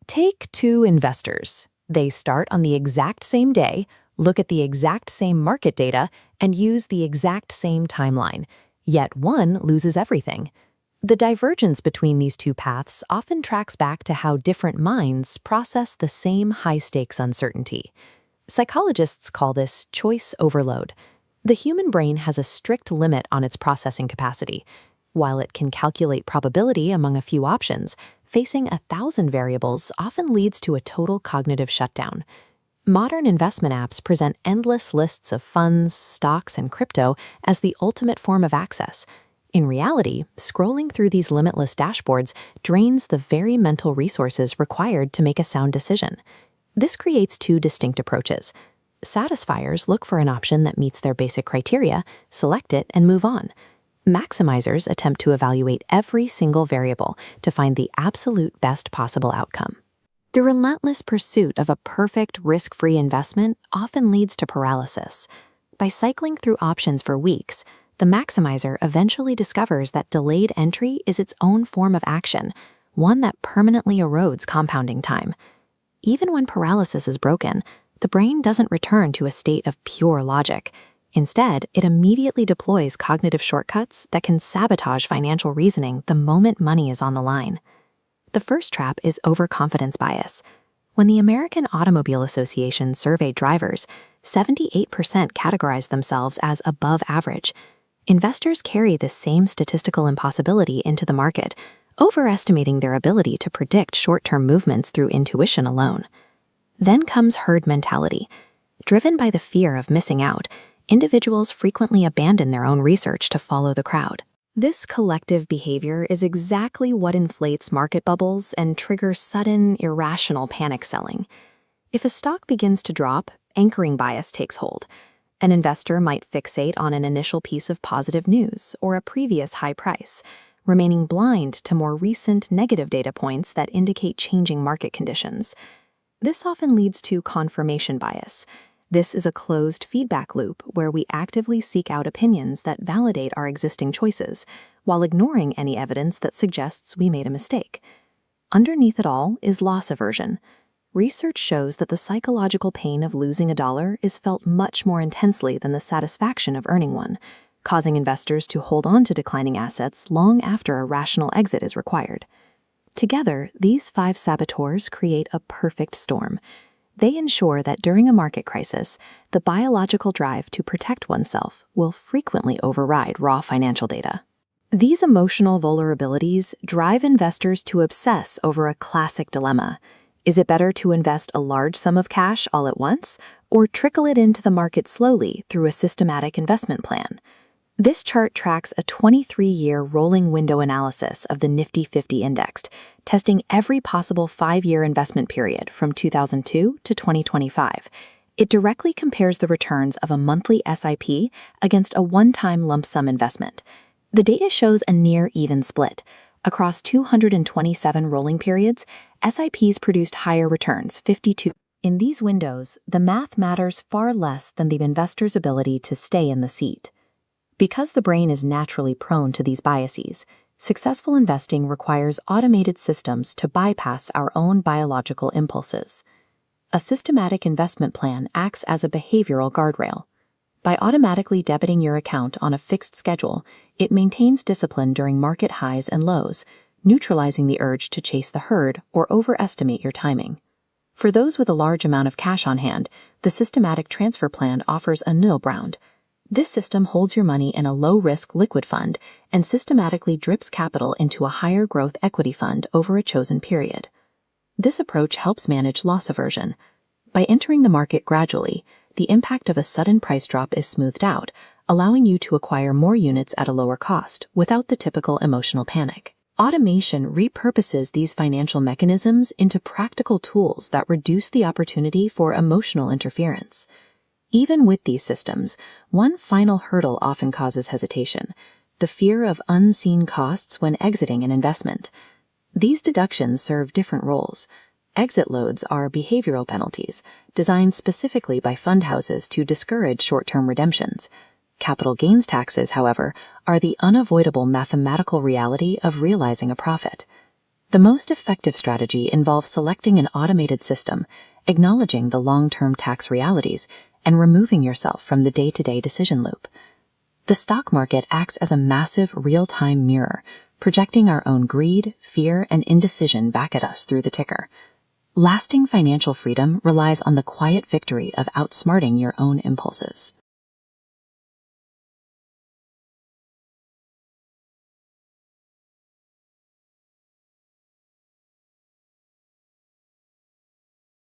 Take two investors. They start on the exact same day, look at the exact same market data, and use the exact same timeline. Yet one loses everything. The divergence between these two paths often tracks back to how different minds process the same high-stakes uncertainty. Psychologists call this choice overload. The human brain has a strict limit on its processing capacity. While it can calculate probability among a few options, facing 1,000 variables often leads to a total cognitive shutdown. Modern investment apps present endless lists of funds, stocks, and crypto as the ultimate form of access. In reality, scrolling through these limitless dashboards drains the very mental resources required to make a sound decision. This creates two distinct approaches. Satisfiers look for an option that meets their basic criteria, select it, and move on. Maximizers attempt to evaluate every single variable to find the absolute best possible outcome. The relentless pursuit of a perfect, risk-free investment often leads to paralysis. By cycling through options for weeks, the maximizer eventually discovers that delayed entry is its own form of action, one that permanently erodes compounding time. Even when paralysis is broken, the brain doesn't return to a state of pure logic. Instead, it immediately deploys cognitive shortcuts that can sabotage financial reasoning the moment money is on the line. The first trap is overconfidence bias. When the American Automobile Association surveyed drivers, 78% categorized themselves as above average. Investors carry this same statistical impossibility into the market, overestimating their ability to predict short-term movements through intuition alone. Then comes herd mentality. Driven by the fear of missing out, individuals frequently abandon their own research to follow the crowd. This collective behavior is exactly what inflates market bubbles and triggers sudden, irrational panic selling. If a stock begins to drop, anchoring bias takes hold. An investor might fixate on an initial piece of positive news or a previous high price, remaining blind to more recent negative data points that indicate changing market conditions. This often leads to confirmation bias. This is a closed feedback loop where we actively seek out opinions that validate our existing choices, while ignoring any evidence that suggests we made a mistake. Underneath it all is loss aversion. Research shows that the psychological pain of losing $1 is felt much more intensely than the satisfaction of earning one, causing investors to hold on to declining assets long after a rational exit is required. Together, these 5 saboteurs create a perfect storm. They ensure that during a market crisis, the biological drive to protect oneself will frequently override raw financial data. These emotional vulnerabilities drive investors to obsess over a classic dilemma. Is it better to invest a large sum of cash all at once, or trickle it into the market slowly through a systematic investment plan? This chart tracks a 23-year rolling window analysis of the Nifty 50 index, testing every possible 5-year investment period from 2002 to 2025. It directly compares the returns of a monthly SIP against a one-time lump sum investment. The data shows a near even split. Across 227 rolling periods, SIPs produced higher returns, 52. In these windows, the math matters far less than the investor's ability to stay in the seat. Because the brain is naturally prone to these biases, successful investing requires automated systems to bypass our own biological impulses. A systematic investment plan acts as a behavioral guardrail. By automatically debiting your account on a fixed schedule, it maintains discipline during market highs and lows, neutralizing the urge to chase the herd or overestimate your timing. For those with a large amount of cash on hand, the systematic transfer plan offers a nil round. This system holds your money in a low-risk liquid fund and systematically drips capital into a higher-growth equity fund over a chosen period. This approach helps manage loss aversion. By entering the market gradually, the impact of a sudden price drop is smoothed out, allowing you to acquire more units at a lower cost without the typical emotional panic. Automation repurposes these financial mechanisms into practical tools that reduce the opportunity for emotional interference. Even with these systems, one final hurdle often causes hesitation: the fear of unseen costs when exiting an investment. These deductions serve different roles. Exit loads are behavioral penalties, designed specifically by fund houses to discourage short-term redemptions. Capital gains taxes, however, are the unavoidable mathematical reality of realizing a profit. The most effective strategy involves selecting an automated system, acknowledging the long-term tax realities, and removing yourself from the day-to-day decision loop. The stock market acts as a massive real-time mirror, projecting our own greed, fear, and indecision back at us through the ticker. Lasting financial freedom relies on the quiet victory of outsmarting your own impulses.